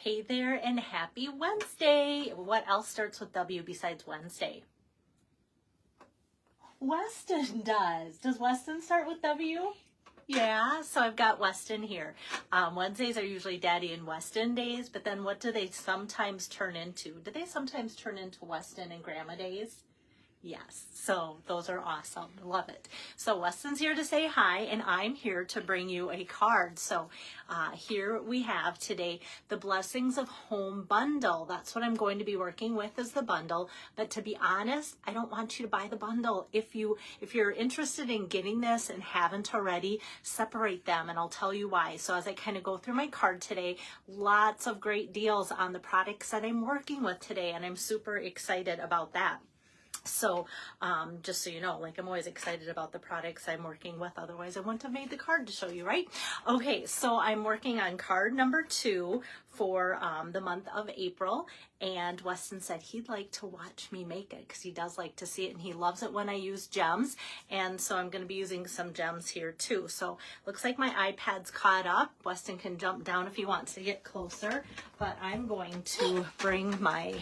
Hey there and happy Wednesday. What else starts with W besides Wednesday? Weston does. Does Weston start with W? Yeah, so I've got Weston here. Wednesdays are usually Daddy and Weston days, but then what do they sometimes turn into? Do they sometimes turn into Weston and Grandma days? Yes, so those are awesome. Love it. So Weston's here to say hi, and I'm here to bring you a card. So here we have today the Blessings of Home bundle. That's what I'm going to be working with, is the bundle. But to be honest, I don't want you to buy the bundle. If you're interested in getting this and haven't already, separate them, and I'll tell you why. So as I kind of go through my card today, lots of great deals on the products that I'm working with today, and I'm super excited about that. So just so you know, like, I'm always excited about the products I'm working with. Otherwise, I wouldn't have made the card to show you, right? Okay, so I'm working on card number 2 for the month of April. And Weston said he'd like to watch me make it because he does like to see it, and he loves it when I use gems. And so I'm going to be using some gems here too. So looks like my iPad's caught up. Weston can jump down if he wants to get closer, but I'm going to bring my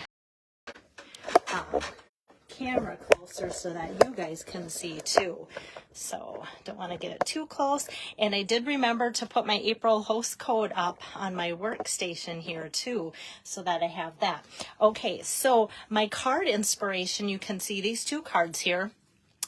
camera closer so that you guys can see too. So don't want to get it too close. And I did remember to put my April host code up on my workstation here too, so that I have that. Okay, so my card inspiration, you can see these 2 cards here.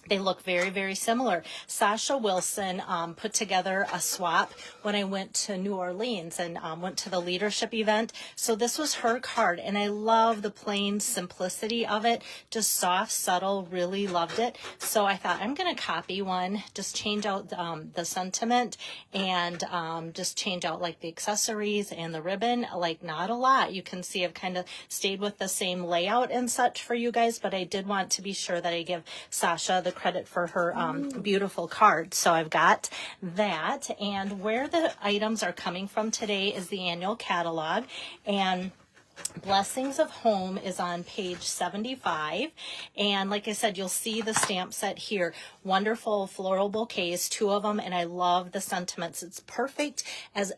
They look very, very similar. Sasha Wilson put together a swap when I went to New Orleans and went to the leadership event. So this was her card, and I love the plain simplicity of it. Just soft, subtle, really loved it. So I thought I'm going to copy one, just change out the sentiment, and just change out like the accessories and the ribbon. Like, not a lot. You can see I've kind of stayed with the same layout and such for you guys, but I did want to be sure that I give Sasha the credit for her beautiful card. So I've got that, and where the items are coming from today is the annual catalog, and Blessings of Home is on page 75, and like I said, you'll see the stamp set here. Wonderful floral bouquets, 2 of them, and I love the sentiments. It's perfect,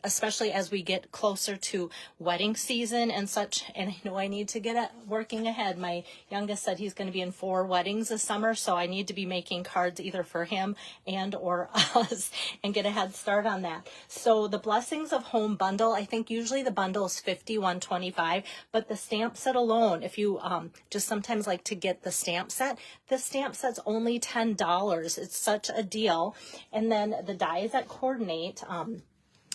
especially as we get closer to wedding season and such, and I know I need to get working ahead. My youngest said he's going to be in 4 weddings this summer, so I need to be making cards either for him and or us and get a head start on that. So the Blessings of Home bundle, I think usually the bundle is $51.25, but the stamp set alone, if you just sometimes like to get the stamp set, the stamp set's only $10. It's such a deal. And then the dies that coordinate,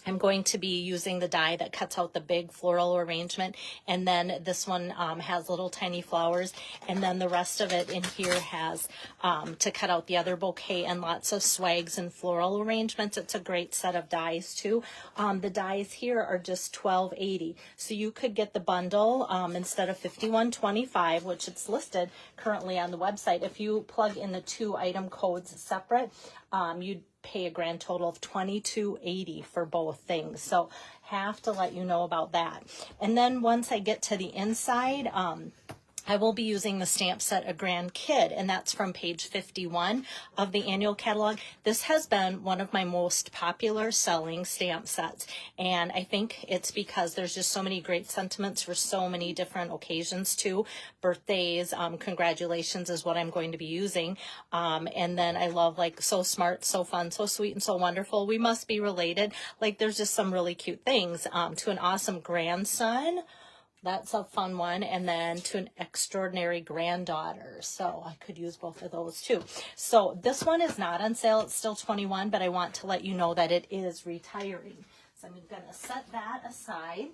I'm going to be using the die that cuts out the big floral arrangement, and then this one has little tiny flowers, and then the rest of it in here has to cut out the other bouquet and lots of swags and floral arrangements. It's a great set of dies too. The dies here are just $12.80, so you could get the bundle instead of $51.25, which it's listed currently on the website. If you plug in the 2 item codes separate, you'd pay a grand total of $22.80 for both things. So have to let you know about that. And then once I get to the inside, I will be using the stamp set A Grand Kid, and that's from page 51 of the annual catalog. This has been one of my most popular selling stamp sets, and I think it's because there's just so many great sentiments for so many different occasions too. Birthdays, congratulations is what I'm going to be using. And then I love, like, so smart, so fun, so sweet, and so wonderful. We must be related. Like, there's just some really cute things. To an awesome grandson. That's a fun one. And then to an extraordinary granddaughter. So I could use both of those too. So this one is not on sale. It's still $21, but I want to let you know that it is retiring. So I'm going to set that aside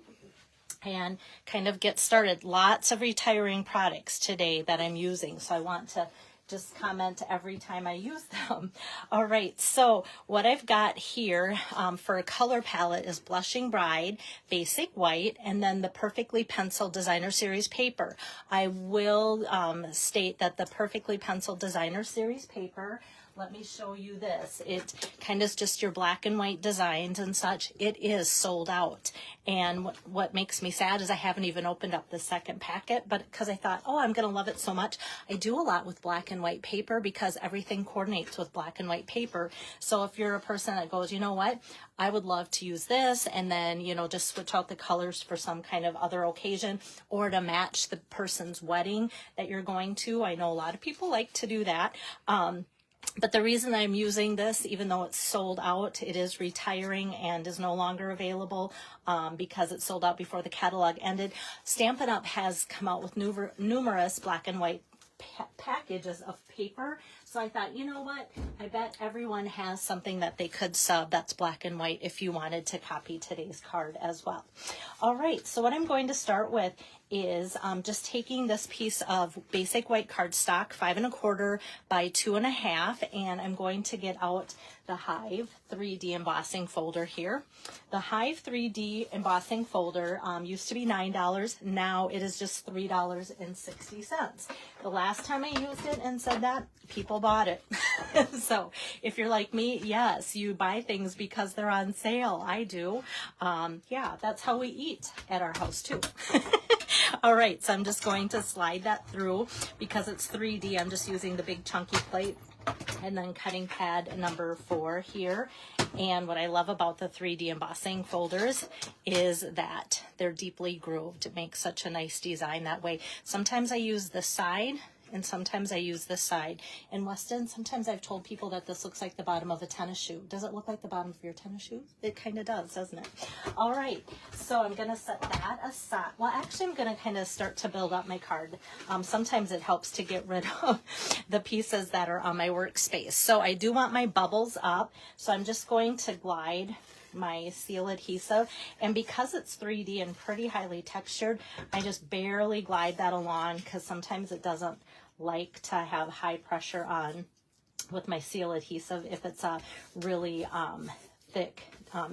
and kind of get started. Lots of retiring products today that I'm using. So I want to just comment every time I use them. All right, so what I've got here for a color palette is Blushing Bride, Basic White, and then the Perfectly Penciled Designer Series paper. I will state that the Perfectly Penciled Designer Series paper, let me show you this. It kind of is just your black and white designs and such. It is sold out. And what makes me sad is I haven't even opened up the second packet, but because I thought, oh, I'm going to love it so much. I do a lot with black and white paper because everything coordinates with black and white paper. So if you're a person that goes, you know what, I would love to use this, and then, you know, just switch out the colors for some kind of other occasion or to match the person's wedding that you're going to. I know a lot of people like to do that. But the reason I'm using this, even though it's sold out, it is retiring and is no longer available because it sold out before the catalog ended. Stampin' Up! Has come out with numerous black and white packages of paper. So I thought, you know what? I bet everyone has something that they could sub that's black and white if you wanted to copy today's card as well. All right, so what I'm going to start with is just taking this piece of basic white cardstock, 5 1/4 by 2 1/2, and I'm going to get out the Hive 3D embossing folder here. The Hive 3D embossing folder used to be $9. Now it is just $3.60. The last time I used it and said that, people bought it. So if you're like me, yes, you buy things because they're on sale. I do. Yeah, that's how we eat at our house too. All right, so I'm just going to slide that through because it's 3D. I'm just using the big chunky plate and then cutting pad number 4 here. And what I love about the 3D embossing folders is that they're deeply grooved. It makes such a nice design that way. Sometimes I use the side and sometimes I use this side. And Weston, sometimes I've told people that this looks like the bottom of a tennis shoe. Does it look like the bottom of your tennis shoe? It kind of does, doesn't it? All right, so I'm going to set that aside. Well, actually, I'm going to kind of start to build up my card. Sometimes it helps to get rid of the pieces that are on my workspace. So I do want my bubbles up, so I'm just going to glide my seal adhesive, and because it's 3D and pretty highly textured, I just barely glide that along because sometimes it doesn't like to have high pressure on with my seal adhesive if it's a really thick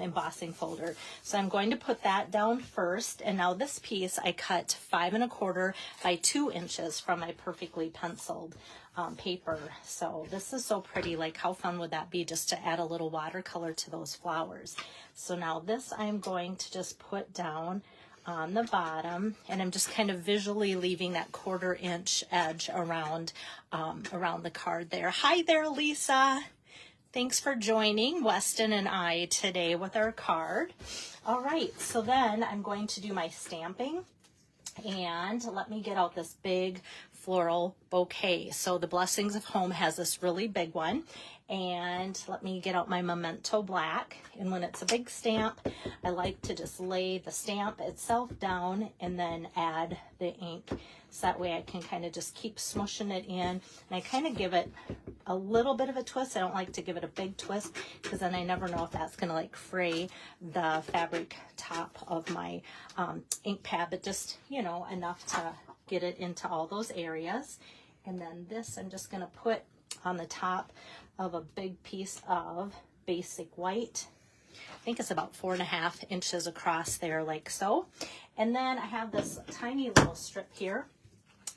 embossing folder. So I'm going to put that down first, and now this piece I cut 5 1/4 by 2 inches from my perfectly penciled paper. So this is so pretty. Like, how fun would that be just to add a little watercolor to those flowers? So now this I'm going to just put down on the bottom, and I'm just kind of visually leaving that 1/4 inch edge around around the card there. Hi there, Lisa. Thanks for joining Weston and I today with our card. All right, so then I'm going to do my stamping, and let me get out this big floral bouquet. So the Blessings of Home has this really big one, and let me get out my Memento Black. And when it's a big stamp, I like to just lay the stamp itself down and then add the ink, so that way I can kind of just keep smushing it in, and I kind of give it a little bit of a twist. I don't like to give it a big twist because then I never know if that's going to like fray the fabric top of my ink pad, but just, you know, enough to get it into all those areas. And then this I'm just going to put on the top of a big piece of basic white. I think it's about 4 1/2 inches across there, like so. And then I have this tiny little strip here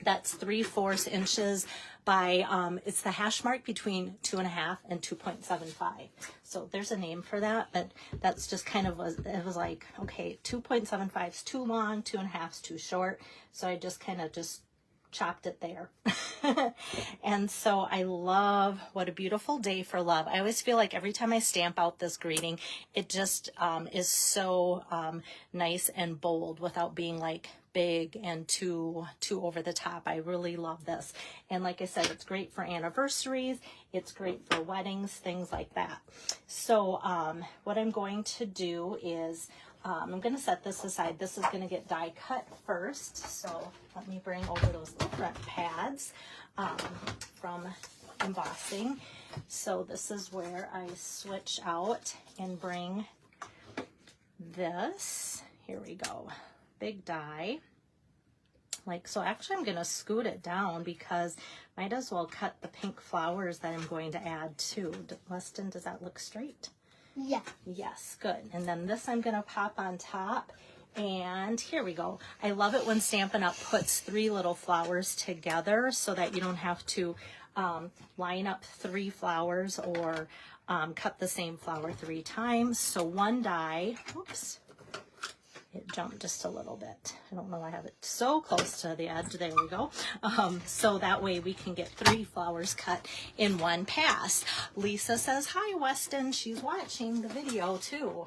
that's 3/4 inches by, it's the hash mark between 2 1/2 and 2.75. So there's a name for that, but that's just kind of, it was like, okay, 2.75 is too long, 2 1/2 is too short. So I just kind of just chopped it there. And so I love, what a beautiful day for love. I always feel like every time I stamp out this greeting, it just is so nice and bold without being like big and too over the top. I really love this. And like I said, it's great for anniversaries. It's great for weddings, things like that. So what I'm going to do is I'm going to set this aside. This is going to get die cut first. So let me bring over those different pads from embossing. So this is where I switch out and bring this. Here we go. Big die. Like so. Actually, I'm going to scoot it down because might as well cut the pink flowers that I'm going to add too. Weston, does that look straight? Yeah. Yes, good. And then this I'm going to pop on top. And here we go. I love it when Stampin' Up! Puts 3 little flowers together so that you don't have to line up 3 flowers or cut the same flower 3 times. So 1 die, oops, it jumped just a little bit. I don't know, I have it so close to the edge. There we go. So that way we can get 3 flowers cut in 1 pass. Lisa says, hi, Weston. She's watching the video too.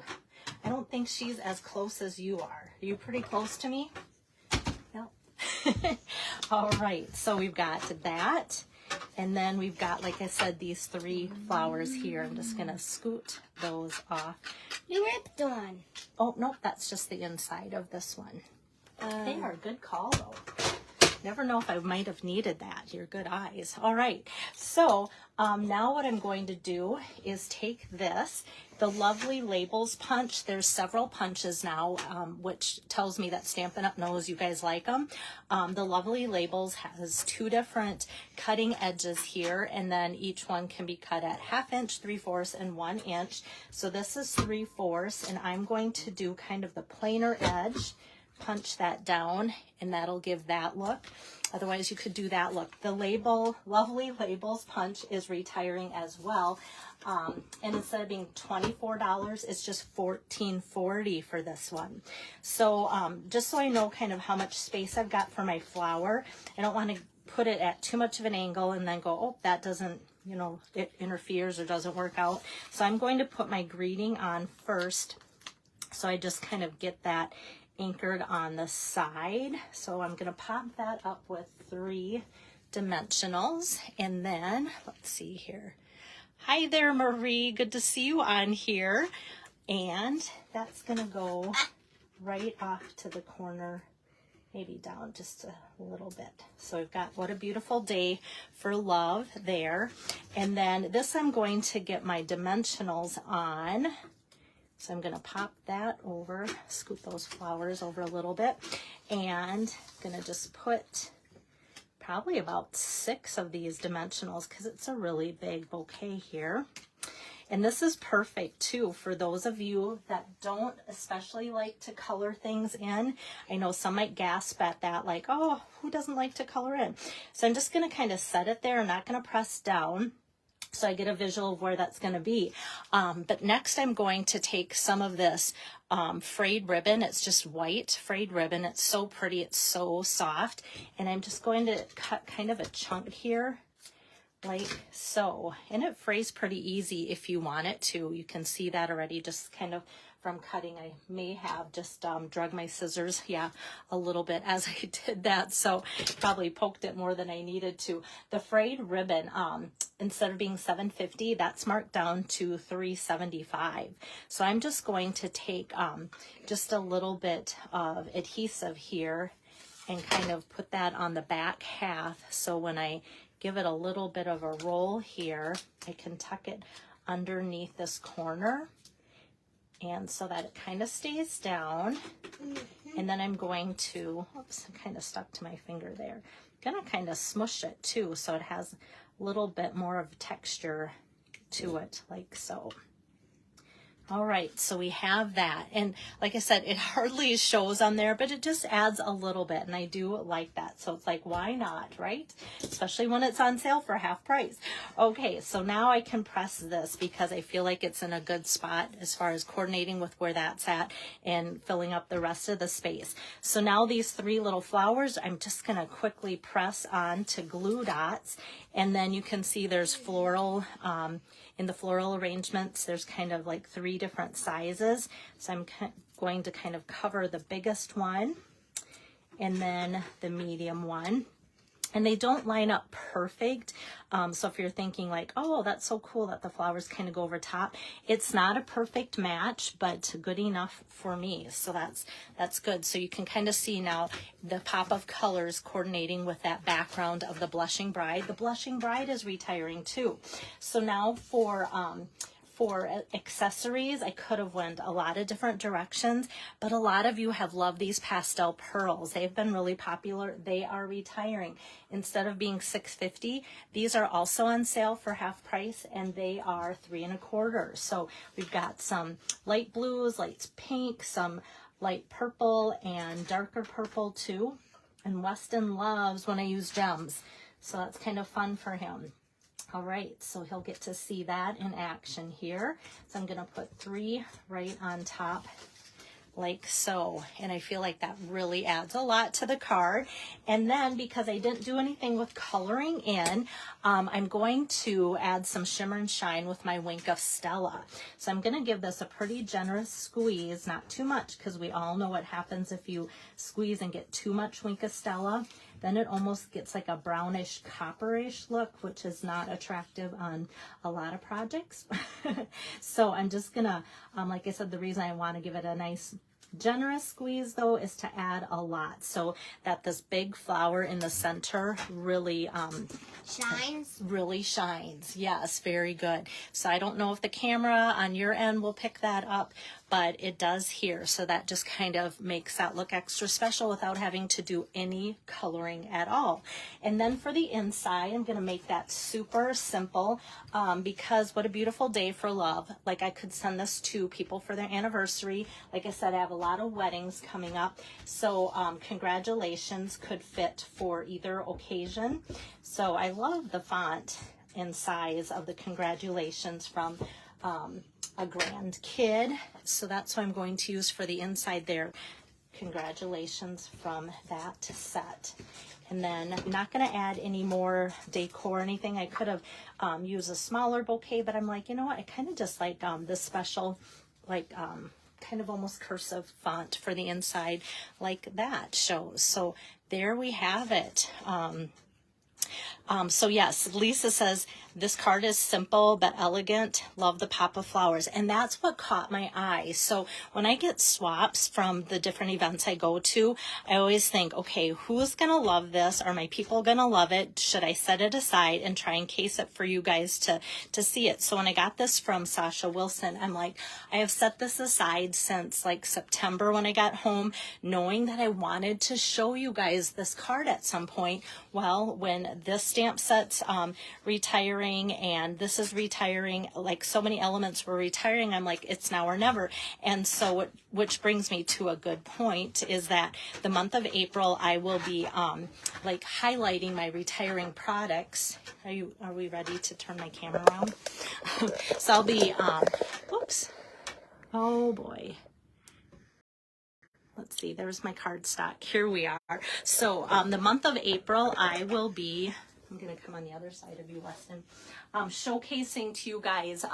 I don't think she's as close as you are. Are you pretty close to me? No. All right, so we've got that. And then we've got, like I said, these 3 flowers here. I'm just going to scoot those off. You ripped one. Oh, nope, that's just the inside of this one. They are a good call, though. Never know if I might have needed that. Your good eyes. All right, so now what I'm going to do is take this, the Lovely Labels punch. There's several punches now, which tells me that Stampin' Up! Knows you guys like them. The Lovely Labels has 2 different cutting edges here, and then each one can be cut at 1/2 inch, 3/4, and 1 inch. So this is 3/4, and I'm going to do kind of the plainer edge, punch that down, and that'll give that look. Otherwise you could do that look. The Lovely Labels punch is retiring as well, and instead of being $24, it's just $14.40 for this one. So just so I know kind of how much space I've got for my flower, I don't want to put it at too much of an angle and then go, oh, that doesn't, you know, it interferes or doesn't work out. So I'm going to put my greeting on first, so I just kind of get that anchored on the side. So I'm going to pop that up with 3 dimensionals, and then let's see here. Hi there, Marie, good to see you on here. And that's going to go right off to the corner, maybe down just a little bit. So we've got What a Beautiful Day for Love there. And then this I'm going to get my dimensionals on. So I'm going to pop that over, scoop those flowers over a little bit, and I'm going to just put probably about 6 of these dimensionals because it's a really big bouquet here. And this is perfect too for those of you that don't especially like to color things in. I know some might gasp at that, like, oh, who doesn't like to color in? So I'm just going to kind of set it there. I'm not going to press down, so I get a visual of where that's going to be. But next I'm going to take some of this frayed ribbon. It's just white frayed ribbon. It's so pretty. It's so soft. And I'm just going to cut kind of a chunk here like so. And it frays pretty easy if you want it to. You can see that already just kind of from cutting. I may have just drug my scissors, a little bit as I did that, so probably poked it more than I needed to. The frayed ribbon, instead of being $7.50, that's marked down to $3.75. So I'm just going to take just a little bit of adhesive here and kind of put that on the back half, so when I give it a little bit of a roll here, I can tuck it underneath this corner, and so that it kind of stays down. And then I'm going to, oops, I kind of stuck to my finger there. I'm going to kind of smush it too, so it has a little bit more of texture to it, like so. All right, so we have that. And like I said, it hardly shows on there, but it just adds a little bit, and I do like that. So it's like, why not, right? Especially when it's on sale for half price. Okay, so now I can press this because I feel like it's in a good spot as far as coordinating with where that's at and filling up the rest of the space. So now these 3 little flowers, I'm just gonna quickly press on to glue dots, and then you can see there's floral, in the floral arrangements, there's kind of like 3 different sizes. So I'm going to kind of cover the biggest one and then the medium one. And they don't line up perfect. So if you're thinking like, oh, that's so cool that the flowers kind of go over top, it's not a perfect match, but good enough for me. So that's good. So you can kind of see now the pop of colors coordinating with that background of the Blushing Bride. The Blushing Bride is retiring too. So now for accessories, I could have went a lot of different directions, but a lot of you have loved these pastel pearls. They've been really popular. They are retiring. Instead of being $6.50, these are also on sale for half price, and they are $3 1/4. So we've got some light blues, light pink, some light purple, and darker purple too. And Weston loves when I use gems. So that's kind of fun for him. All right, so he'll get to see that in action here. So I'm gonna put 3 right on top like so, and I feel like that really adds a lot to the card. And then because I didn't do anything with coloring in, I'm going to add some shimmer and shine with my Wink of Stella. So I'm going to give this a pretty generous squeeze, not too much, because we all know what happens if you squeeze and get too much Wink of Stella. Then it almost gets like a brownish copperish look, which is not attractive on a lot of projects. So I'm just gonna, like I said, the reason I want to give it a nice generous squeeze though is to add a lot so that this big flower in the center really shines. Yes, very good. So I don't know if the camera on your end will pick that up, but it does here. So that just kind of makes that look extra special without having to do any coloring at all. And then for the inside, I'm going to make that super simple because what a beautiful day for love. Like I could send this to people for their anniversary. Like I said, I have a lot of weddings coming up. So congratulations could fit for either occasion. So I love the font and size of the congratulations from a grand kid. So that's what I'm going to use for the inside there. Congratulations from that set. And then I'm not going to add any more decor or anything. I could have used a smaller bouquet, but I'm like, you know what? I kind of just like this special, like kind of almost cursive font for the inside like that shows. So there we have it. So yes, Lisa says, this card is simple but elegant. Love the pop of flowers. And that's what caught my eye. So when I get swaps from the different events I go to, I always think, okay, who's going to love this? Are my people going to love it? Should I set it aside and try and case it for you guys to see it? So when I got this from Sasha Wilson, I'm like, I have set this aside since like September when I got home, knowing that I wanted to show you guys this card at some point. Well, when this stamp set's retiring and this is retiring, like so many elements were retiring, I'm like, it's now or never. And so which brings me to a good point is that the month of April I will be like highlighting my retiring products. Are we ready to turn my camera around? So I'll be whoops, oh boy, let's see, there's my cardstock. Here we are. So the month of April I will be, I'm going to come on the other side of you, Weston, showcasing to you guys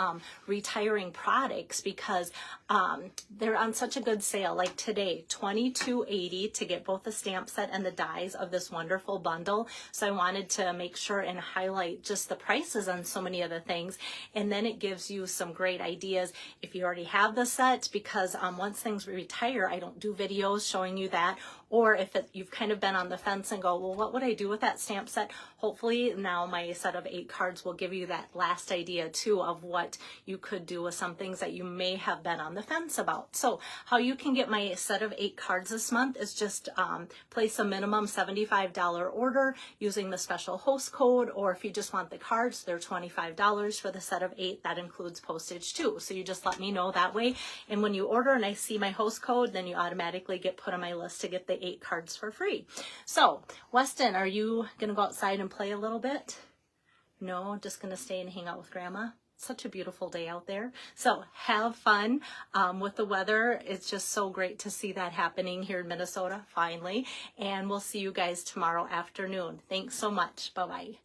retiring products because they're on such a good sale. Like today, $22.80 to get both the stamp set and the dies of this wonderful bundle. So I wanted to make sure and highlight just the prices on so many of the things. And then it gives you some great ideas if you already have the set, because once things retire, I don't do videos showing you that. Or if you've kind of been on the fence and go, well, what would I do with that stamp set? Hopefully now my set of 8 cards will give you that last idea too of what you could do with some things that you may have been on the fence about. So how you can get my set of 8 cards this month is just place a minimum $75 order using the special host code, or if you just want the cards, they're $25 for the set of 8. That includes postage too. So you just let me know that way. And when you order and I see my host code, then you automatically get put on my list to get the 8 cards for free. So Weston, are you gonna go outside and play a little bit? No, just gonna stay and hang out with Grandma. Such a beautiful day out there. So have fun with the weather. It's just so great to see that happening here in Minnesota finally. And we'll see you guys tomorrow afternoon. Thanks so much. Bye-bye.